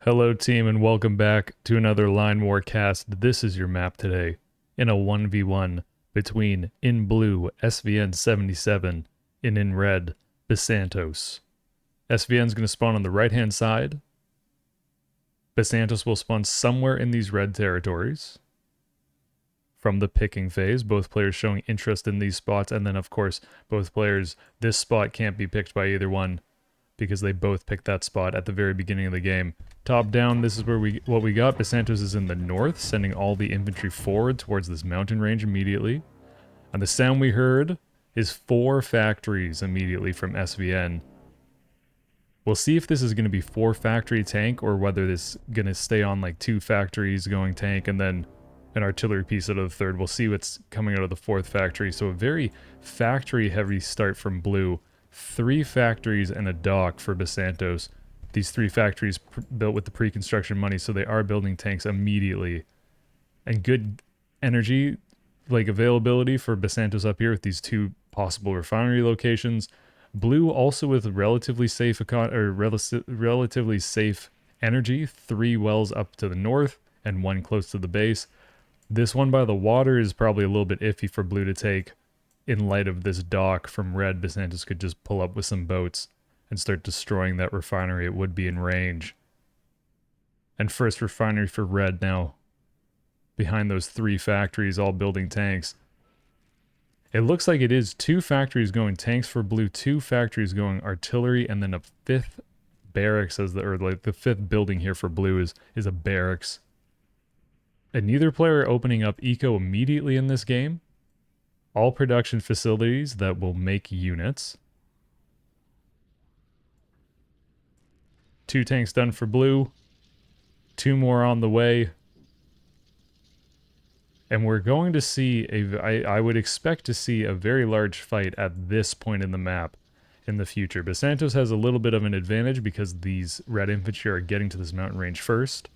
Hello team and welcome back to another Line War cast. This is your map today in a 1v1 between in blue SVN 77 and in red Basantos. SVN's going to spawn on the right hand side. Basantos will spawn somewhere in these red territories. From the picking phase, both players showing interest in these spots, and then of course both players, this spot can't be picked by either one because they both picked that spot at the very beginning of the game. Top down, this is where what we got. Basantos is in the north, sending all the infantry forward towards this mountain range immediately. And the sound we heard is 4 factories immediately from SVN. We'll see if this is going to be 4 factory tank or whether this is going to stay on like 2 factories going tank and then an artillery piece out of the third. We'll see what's coming out of the 4th factory. So a very factory heavy start from blue. 3 factories and a dock for Basantos. These 3 factories built with the pre-construction money, so they are building tanks immediately. And good energy, like availability for Basantos up here with these 2 possible refinery locations. Blue also with relatively safe relatively safe energy. 3 wells up to the north and 1 close to the base. This one by the water is probably a little bit iffy for blue to take. In light of this dock from red, Basantos could just pull up with some boats and start destroying that refinery. It would be in range. And first refinery for red now. Behind those 3 factories all building tanks. It looks like it is 2 factories going tanks for blue, 2 factories going artillery, and then a 5th barracks as the 5th building here for blue is a barracks. And neither player opening up eco immediately in this game. All production facilities that will make units. 2 tanks done for blue. 2 more on the way. And we're going to see I would expect to see a very large fight at this point in the map in the future. Basantos has a little bit of an advantage because these red infantry are getting to this mountain range first.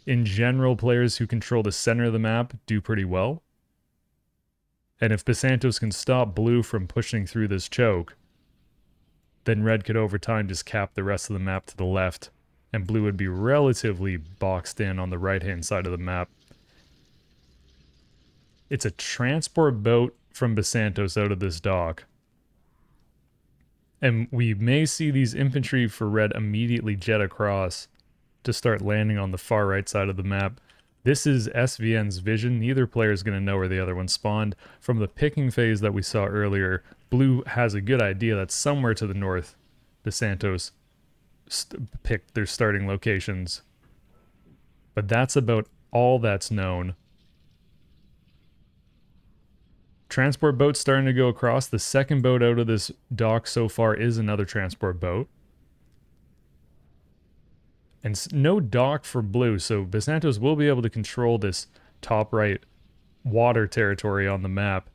In general, players who control the center of the map do pretty well. And if Basantos can stop blue from pushing through this choke, then red could over time just cap the rest of the map to the left, and blue would be relatively boxed in on the right-hand side of the map. It's a transport boat from Basantos out of this dock. And we may see these infantry for red immediately jet across to start landing on the far right side of the map. This is SVN's vision. Neither player is going to know where the other one spawned. From the picking phase that we saw earlier, blue has a good idea that somewhere to the north, Basantos picked their starting locations. But that's about all that's known. Transport boat starting to go across. The second boat out of this dock so far is another transport boat. And no dock for blue, so Basantos will be able to control this top right water territory on the map.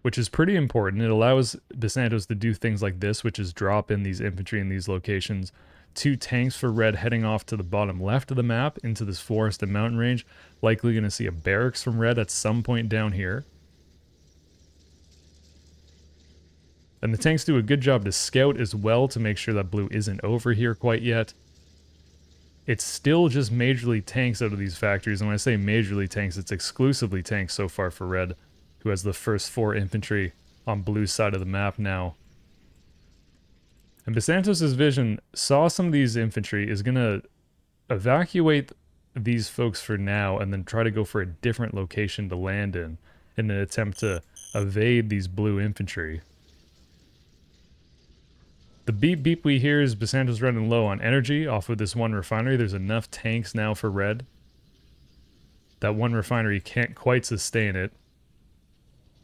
Which is pretty important. It allows Basantos to do things like this, which is drop in these infantry in these locations. 2 tanks for red heading off to the bottom left of the map into this forest and mountain range. Likely going to see a barracks from red at some point down here. And the tanks do a good job to scout as well to make sure that blue isn't over here quite yet. It's still just majorly tanks out of these factories, and when I say majorly tanks, it's exclusively tanks so far for red, who has the first 4 infantry on blue's side of the map now. And Basantos' vision saw some of these infantry, is going to evacuate these folks for now and then try to go for a different location to land in an attempt to evade these blue infantry. The beep beep we hear is Basantos running low on energy off of this 1 refinery. There's enough tanks now for red. That 1 refinery can't quite sustain it.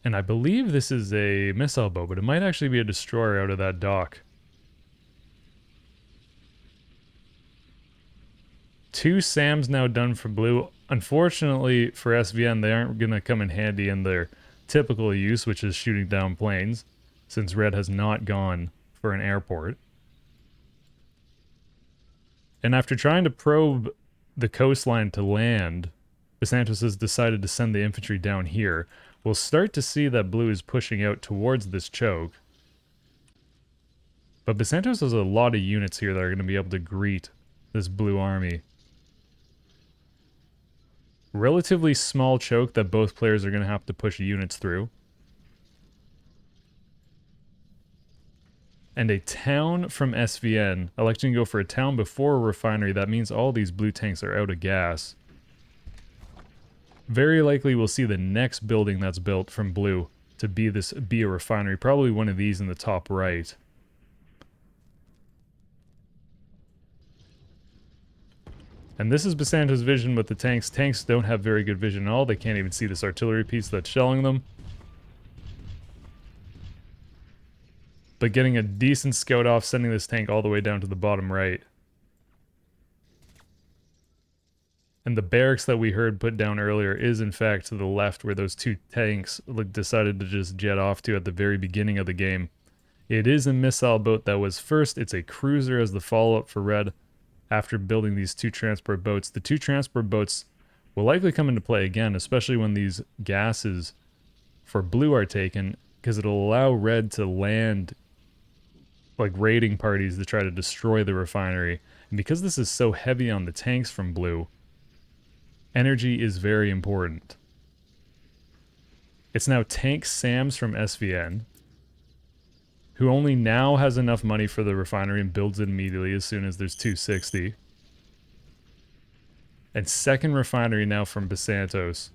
And I believe this is a missile boat, but it might actually be a destroyer out of that dock. 2 SAMs now done for blue. Unfortunately for SVN, they aren't going to come in handy in their typical use, which is shooting down planes, since red has not gone for an airport. And after trying to probe the coastline to land, Basantos has decided to send the infantry down here. We'll start to see that blue is pushing out towards this choke. But Basantos has a lot of units here that are going to be able to greet this blue army. Relatively small choke that both players are going to have to push units through. And a town from SVN, electing to go for a town before a refinery. That means all these blue tanks are out of gas. Very likely we'll see the next building that's built from blue to be a refinery. Probably one of these in the top right. And this is Basanto's vision with the tanks. Tanks don't have very good vision at all. They can't even see this artillery piece that's shelling them. But getting a decent scout off, sending this tank all the way down to the bottom right. And the barracks that we heard put down earlier is in fact to the left where those two tanks decided to just jet off to at the very beginning of the game. It is a missile boat that was first. It's a cruiser as the follow-up for Red. After building these two transport boats, the two transport boats will likely come into play again, especially when these gases for blue are taken, because it'll allow Red to land like raiding parties to try to destroy the refinery. And because this is so heavy on the tanks from blue, energy is very important. It's now Tank Sams from SVN, who only now has enough money for the refinery and builds it immediately as soon as there's 260. And second refinery now from Basantos.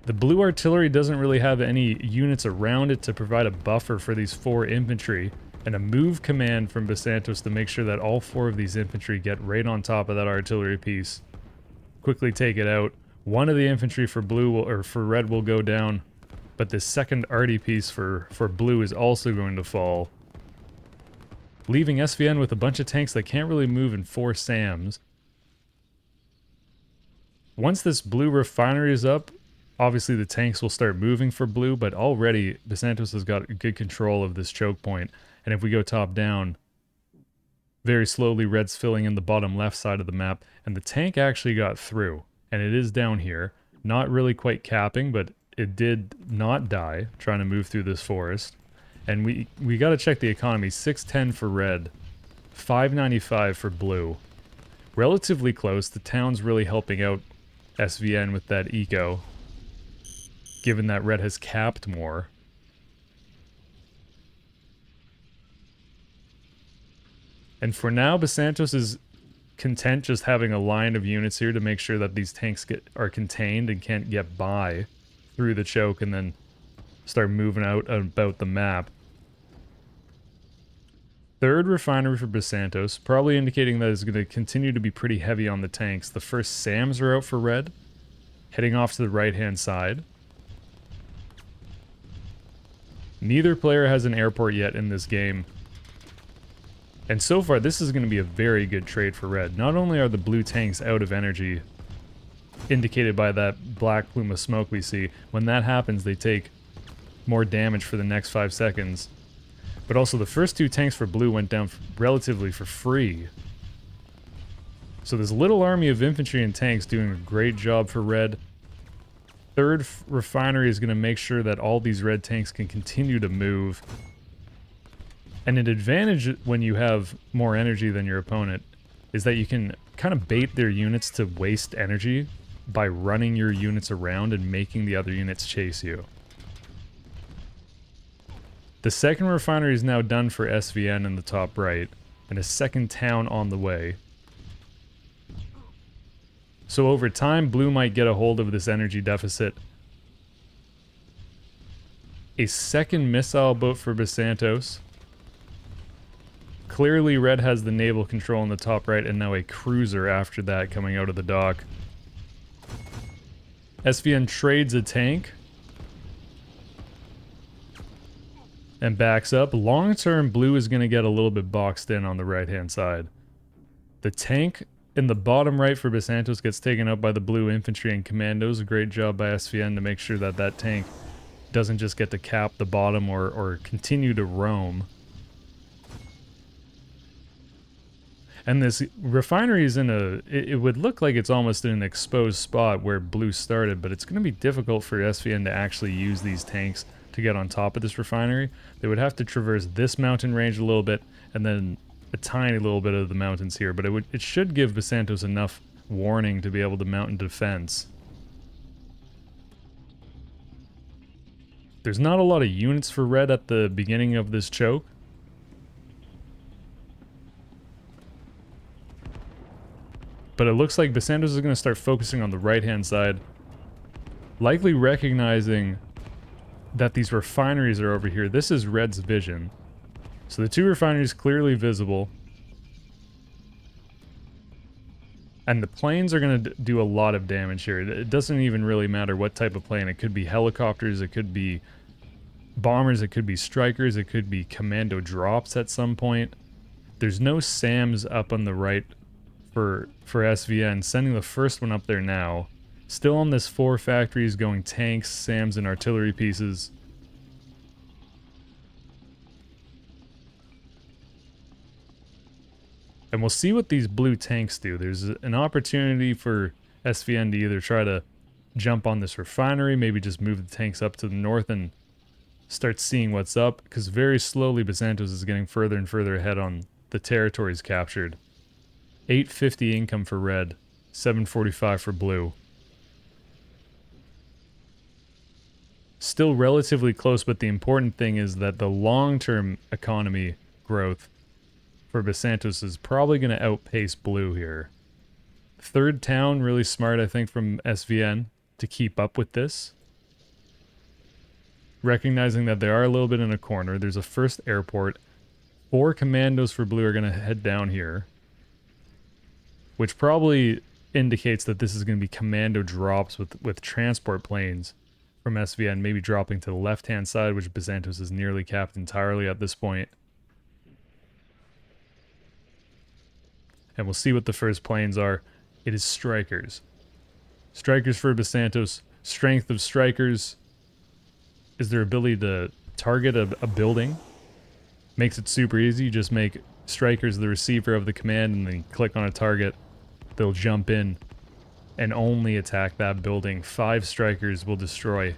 The blue artillery doesn't really have any units around it to provide a buffer for these 4 infantry, and a move command from Basantos to make sure that all 4 of these infantry get right on top of that artillery piece. Quickly take it out. One of the infantry for blue or for red will go down, but this second arty piece for blue is also going to fall, leaving SVN with a bunch of tanks that can't really move in 4 SAMs. Once this blue refinery is up, obviously the tanks will start moving for blue, but already Basantos has got good control of this choke point. And if we go top down, very slowly red's filling in the bottom left side of the map, and the tank actually got through. And it is down here, not really quite capping, but it did not die trying to move through this forest. And we got to check the economy. 610 for red, 595 for blue. Relatively close. The town's really helping out SVN with that eco, given that red has capped more. And for now, Basantos is content just having a line of units here to make sure that these tanks are contained and can't get by through the choke and then start moving out about the map. Third refinery for Basantos, probably indicating that it's going to continue to be pretty heavy on the tanks. The first SAMs are out for red, heading off to the right-hand side. Neither player has an airport yet in this game. And so far, this is going to be a very good trade for red. Not only are the blue tanks out of energy, indicated by that black plume of smoke we see, when that happens, they take more damage for the next 5 seconds. But also, the first 2 tanks for blue went down relatively for free. So this little army of infantry and tanks doing a great job for red. Third refinery is going to make sure that all these red tanks can continue to move. And an advantage when you have more energy than your opponent is that you can kind of bait their units to waste energy by running your units around and making the other units chase you. The second refinery is now done for SVN in the top right, and a second town on the way. So over time, blue might get a hold of this energy deficit. A second missile boat for Basantos. Clearly, red has the naval control in the top right, and now a cruiser after that coming out of the dock. SVN trades a tank and backs up. Long term, blue is going to get a little bit boxed in on the right-hand side. The tank in the bottom right for Basantos gets taken out by the blue infantry and commandos. A great job by SVN to make sure that that tank doesn't just get to cap the bottom or continue to roam. And this refinery is in a, it would look like it's almost in an exposed spot where blue started, but it's going to be difficult for SVN to actually use these tanks to get on top of this refinery. They would have to traverse this mountain range a little bit, and then a tiny little bit of the mountains here, but it should give Basantos enough warning to be able to mount in defense. There's not a lot of units for red at the beginning of this choke. But it looks like Basantos is going to start focusing on the right-hand side, likely recognizing that these refineries are over here. This is red's vision. So the two refineries clearly visible. And the planes are going to do a lot of damage here. It doesn't even really matter what type of plane. It could be helicopters, it could be bombers, it could be strikers, it could be commando drops at some point. There's no SAMs up on the right for SVN. Sending the first one up there now. Still on this 4 factories going tanks, SAMs, and artillery pieces. And we'll see what these blue tanks do. There's an opportunity for SVN to either try to jump on this refinery, maybe just move the tanks up to the north and start seeing what's up, because very slowly Basantos is getting further and further ahead on the territories captured. 850 income for red, 745 for blue. Still relatively close, but the important thing is that the long-term economy growth for Basantos is probably going to outpace blue here. Third town, really smart, I think, from SVN to keep up with this. Recognizing that they are a little bit in a corner. There's a first airport. 4 commandos for blue are going to head down here, which probably indicates that this is going to be commando drops with transport planes from SVN, maybe dropping to the left-hand side, which Basantos is nearly capped entirely at this point. And we'll see what the first planes are. It is strikers. Strikers for Basantos. Strength of strikers is their ability to target a building. Makes it super easy. You just make strikers the receiver of the command, and then you click on a target. They'll jump in and only attack that building. 5 strikers will destroy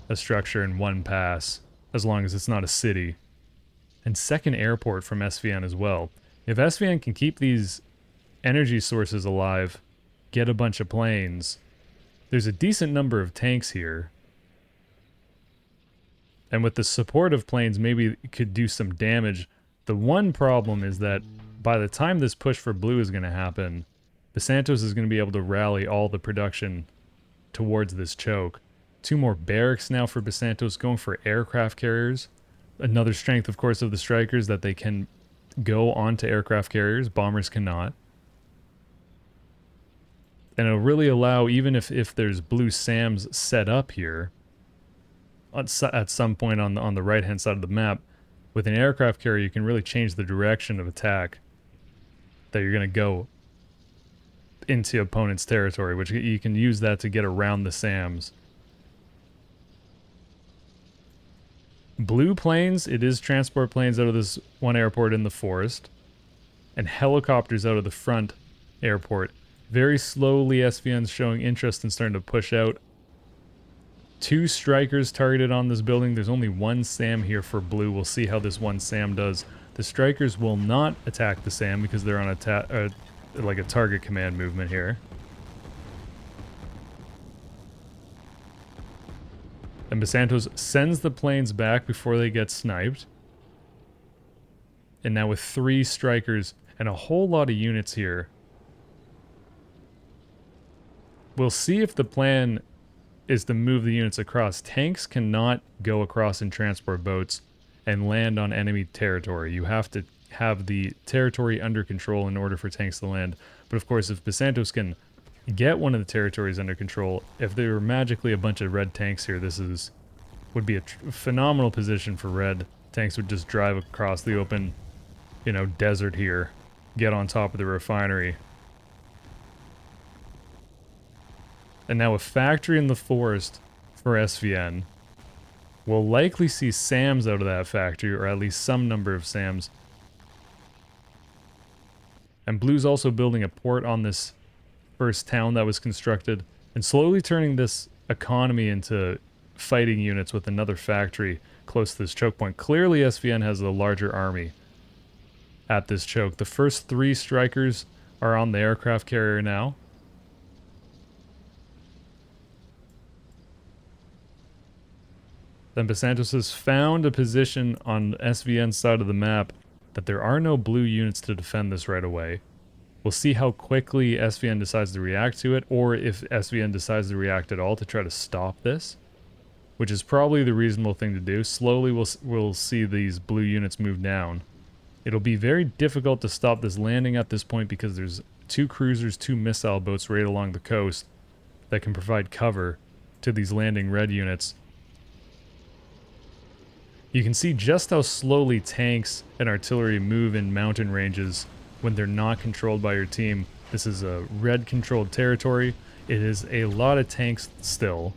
a structure in 1 pass, as long as it's not a city. And second airport from SVN as well. If SVN can keep these energy sources alive, get a bunch of planes, there's a decent number of tanks here. And with the support of planes, maybe it could do some damage. The one problem is that by the time this push for blue is going to happen, Basantos is going to be able to rally all the production towards this choke. 2 more barracks now for Basantos, going for aircraft carriers. Another strength, of course, of the strikers, that they can go onto aircraft carriers. Bombers cannot. And it'll really allow, even if there's blue SAMs set up here, at some point on the right-hand side of the map, with an aircraft carrier, you can really change the direction of attack that you're going to go into opponent's territory, which you can use that to get around the SAMs. Blue planes, it is transport planes out of this one airport in the forest, and helicopters out of the front airport. Very slowly, SVN's showing interest in starting to push out. 2 strikers targeted on this building. There's only 1 SAM here for blue. We'll see how this 1 SAM does. The strikers will not attack the SAM because they're on like a target command movement here. And Basantos sends the planes back before they get sniped. And now with 3 strikers and a whole lot of units here, we'll see if the plan is to move the units across. Tanks cannot go across in transport boats and land on enemy territory. You have to have the territory under control in order for tanks to land. But of course, if Basantos can get one of the territories under control, if there were magically a bunch of red tanks here, this would be a phenomenal position for red. Tanks would just drive across the open, desert here, get on top of the refinery. And now a factory in the forest for SVN. We'll likely see SAMs out of that factory, or at least some number of SAMs. And blue's also building a port on this first town that was constructed and slowly turning this economy into fighting units with another factory close to this choke point. Clearly SVN has a larger army at this choke. The first 3 strikers are on the aircraft carrier now. Then Basantos has found a position on SVN's side of the map that there are no blue units to defend this right away. We'll see how quickly SVN decides to react to it, or if SVN decides to react at all to try to stop this, which is probably the reasonable thing to do. Slowly we'll see these blue units move down. It'll be very difficult to stop this landing at this point because there's 2 cruisers, 2 missile boats right along the coast that can provide cover to these landing red units. You can see just how slowly tanks and artillery move in mountain ranges when they're not controlled by your team. This is a red-controlled territory. It is a lot of tanks still.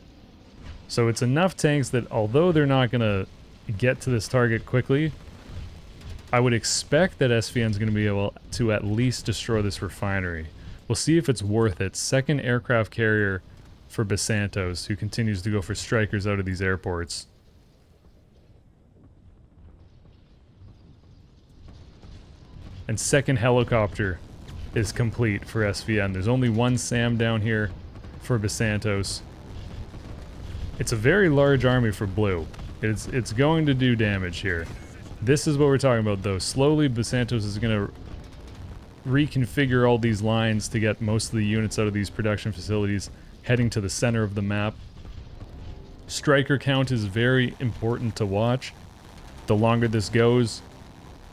So it's enough tanks that although they're not going to get to this target quickly, I would expect that SVN's going to be able to at least destroy this refinery. We'll see if it's worth it. Second aircraft carrier for Basantos, who continues to go for strikers out of these airports. And second helicopter is complete for SVN. There's only 1 SAM down here for Basantos. It's a very large army for blue. It's going to do damage here. This is what we're talking about though. Slowly Basantos is going to reconfigure all these lines to get most of the units out of these production facilities heading to the center of the map. Striker count is very important to watch. The longer this goes,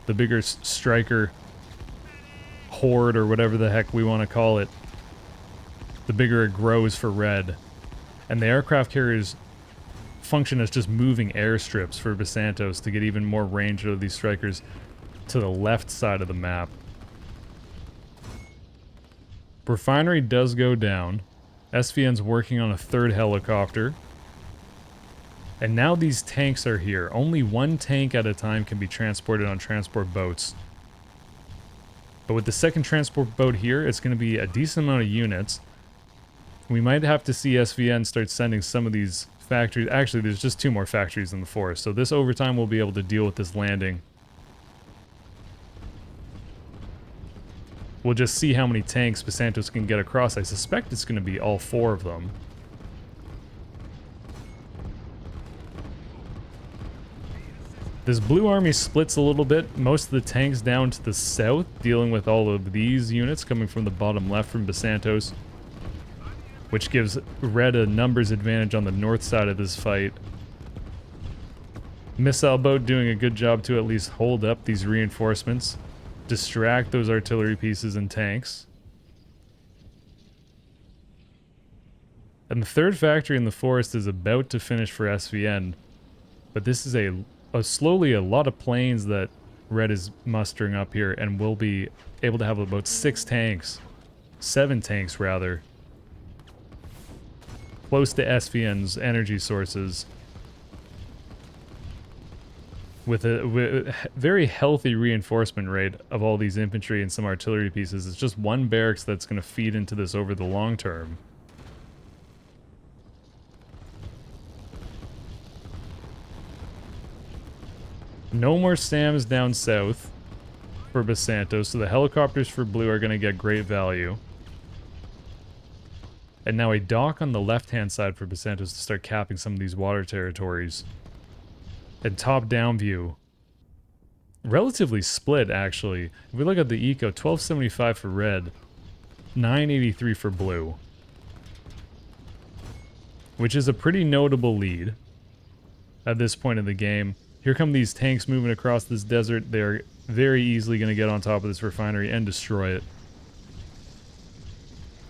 the bigger striker horde, or whatever the heck we want to call it, the bigger it grows for red. And the aircraft carriers function as just moving airstrips for Basantos to get even more range out of these strikers to the left side of the map. Refinery does go down. SVN's working on a 3rd helicopter. And now these tanks are here. Only 1 tank at a time can be transported on transport boats. But with the 2nd transport boat here, it's going to be a decent amount of units. We might have to see SVN start sending some of these factories. Actually, there's just 2 more factories in the forest. So this overtime will be able to deal with this landing. We'll just see how many tanks Basantos can get across. I suspect it's going to be all 4 of them. This blue army splits a little bit. Most of the tanks down to the south, dealing with all of these units coming from the bottom left from Basantos, which gives red a numbers advantage on the north side of this fight. Missile boat doing a good job to at least hold up these reinforcements, distract those artillery pieces and tanks. And the 3rd factory in the forest is about to finish for SVN, but this is slowly a lot of planes that red is mustering up here, and will be able to have about 6 tanks. 7 tanks, rather. Close to SVN's energy sources. With a very healthy reinforcement rate of all these infantry and some artillery pieces. It's just 1 barracks that's going to feed into this over the long term. No more SAMs down south for Basantos, so the helicopters for blue are going to get great value. And now a dock on the left-hand side for Basantos to start capping some of these water territories. And top-down view. Relatively split, actually. If we look at the eco, 1275 for red, 983 for blue. Which is a pretty notable lead at this point in the game. Here come these tanks moving across this desert. They're very easily going to get on top of this refinery and destroy it.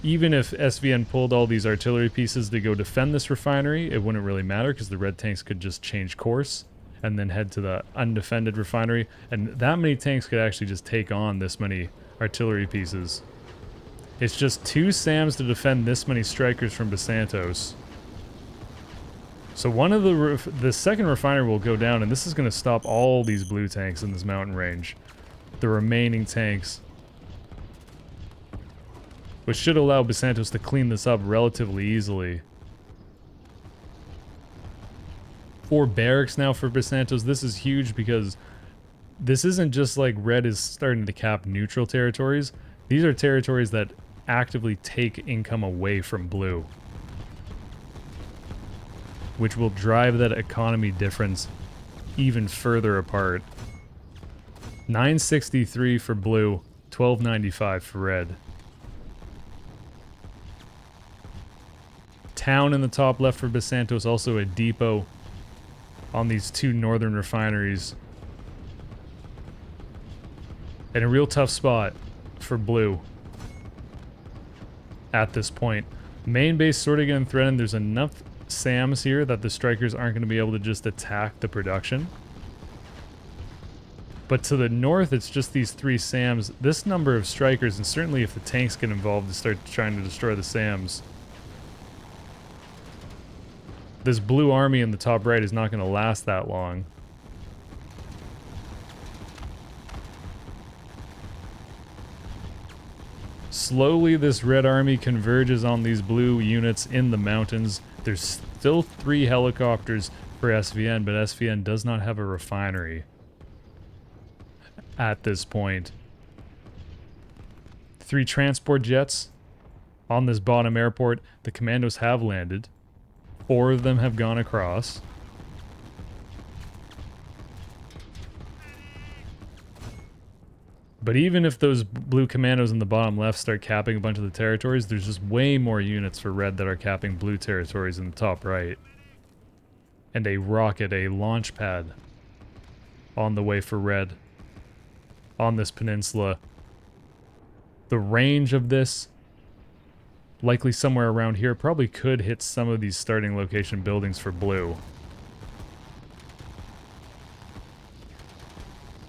Even if SVN pulled all these artillery pieces to go defend this refinery, it wouldn't really matter because the red tanks could just change course and then head to the undefended refinery. And that many tanks could actually just take on this many artillery pieces. It's just 2 SAMs to defend this many strikers from Basantos. So one of the 2nd refinery will go down, and this is going to stop all these blue tanks in this mountain range. The remaining tanks which should allow Basantos to clean this up relatively easily. 4 barracks now for Basantos. This is huge because this isn't just like red is starting to cap neutral territories. These are territories that actively take income away from blue, which will drive that economy difference even further apart. 963 for blue, 1295 for red. Town in the top left for Basantos, also a depot on these 2 northern refineries. And a real tough spot for blue at this point. Main base sort of getting threatened. There's enough SAMs here that the strikers aren't going to be able to just attack the production. But to the north, it's just these 3 SAMs. This number of strikers, and certainly if the tanks get involved to start trying to destroy the SAMs, this blue army in the top right is not going to last that long. Slowly, this red army converges on these blue units in the mountains. There's still 3 helicopters for SVN, but SVN does not have a refinery at this point. 3 transport jets on this bottom airport. The commandos have landed. 4 of them have gone across. But even if those blue commandos in the bottom left start capping a bunch of the territories, there's just way more units for red that are capping blue territories in the top right. And a rocket, a launch pad, on the way for red on this peninsula. The range of this, likely somewhere around here, probably could hit some of these starting location buildings for blue.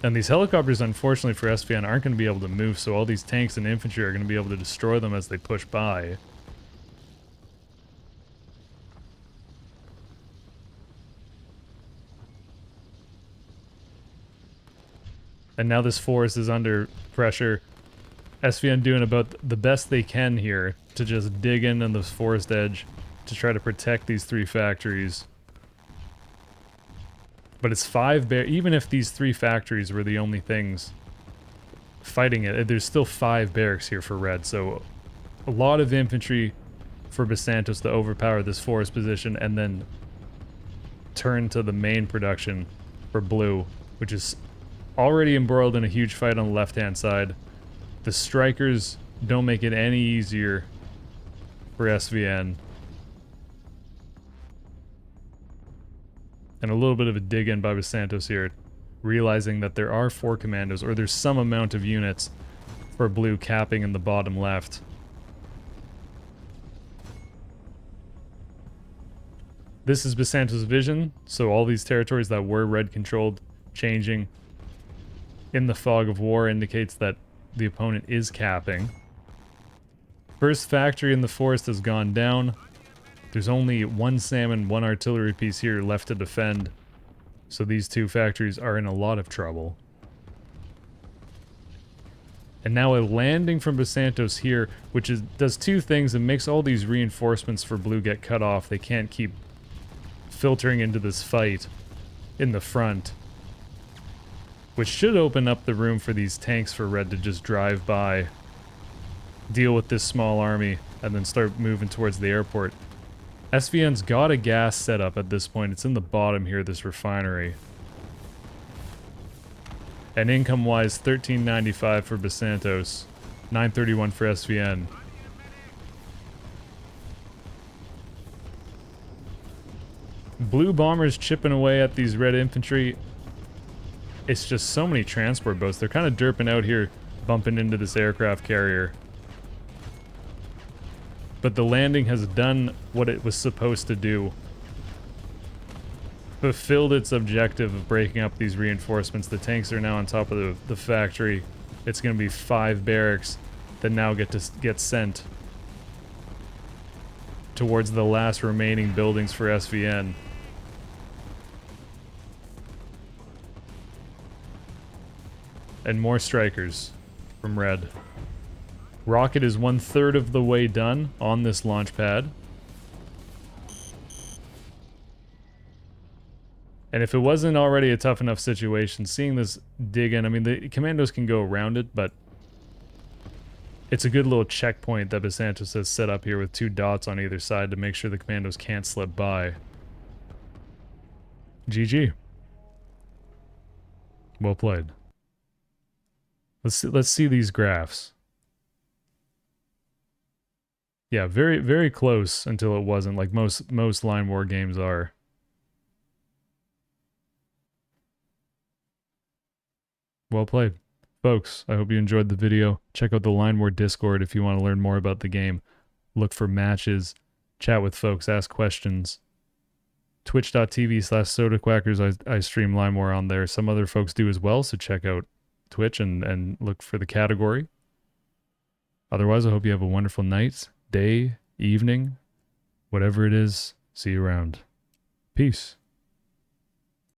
And these helicopters, unfortunately for SVN, aren't going to be able to move, so all these tanks and infantry are going to be able to destroy them as they push by. And now this forest is under pressure. SVN doing about the best they can here to just dig in on this forest edge to try to protect these 3 factories. But it's 5 even if these 3 factories were the only things fighting it, there's still 5 barracks here for red, so a lot of infantry for Basantos to overpower this forest position and then turn to the main production for blue, which is already embroiled in a huge fight on the left-hand side. The strikers don't make it any easier for SVN. And a little bit of a dig in by Basantos here, realizing that there are 4 commandos, or there's some amount of units for blue capping in the bottom left. This is Basantos' vision, so all these territories that were red controlled changing in the fog of war indicates that the opponent is capping. First factory in the forest has gone down. There's only 1 SAM and 1 artillery piece here left to defend, so these 2 factories are in a lot of trouble. And now a landing from Basantos here, which does 2 things. It makes all these reinforcements for blue get cut off. They can't keep filtering into this fight in the front, which should open up the room for these tanks for red to just drive by, deal with this small army, and then start moving towards the airport. SVN's got a gas setup at this point. It's in the bottom here, this refinery. And income-wise, $13.95 for Basantos, $9.31 for SVN. Blue bombers chipping away at these red infantry. It's just so many transport boats. They're kind of derping out here, bumping into this aircraft carrier. But the landing has done what it was supposed to do. Fulfilled its objective of breaking up these reinforcements. The tanks are now on top of the factory. It's going to be 5 barracks that now get sent towards the last remaining buildings for SVN. And more strikers from red. Rocket is 1/3 of the way done on this launch pad. And if it wasn't already a tough enough situation, seeing this dig in, I mean, the commandos can go around it, but it's a good little checkpoint that Basantos has set up here with 2 dots on either side to make sure the commandos can't slip by. GG. Well played. Let's see these graphs. Yeah, very, very close until it wasn't, like most Line War games are. Well played. Folks, I hope you enjoyed the video. Check out the Line War Discord if you want to learn more about the game. Look for matches, chat with folks, ask questions. Twitch.tv/SodaQuackers, I stream Line War on there. Some other folks do as well, so check out Twitch and look for the category. Otherwise, I hope you have a wonderful night, day, evening, whatever it is. See you around. Peace.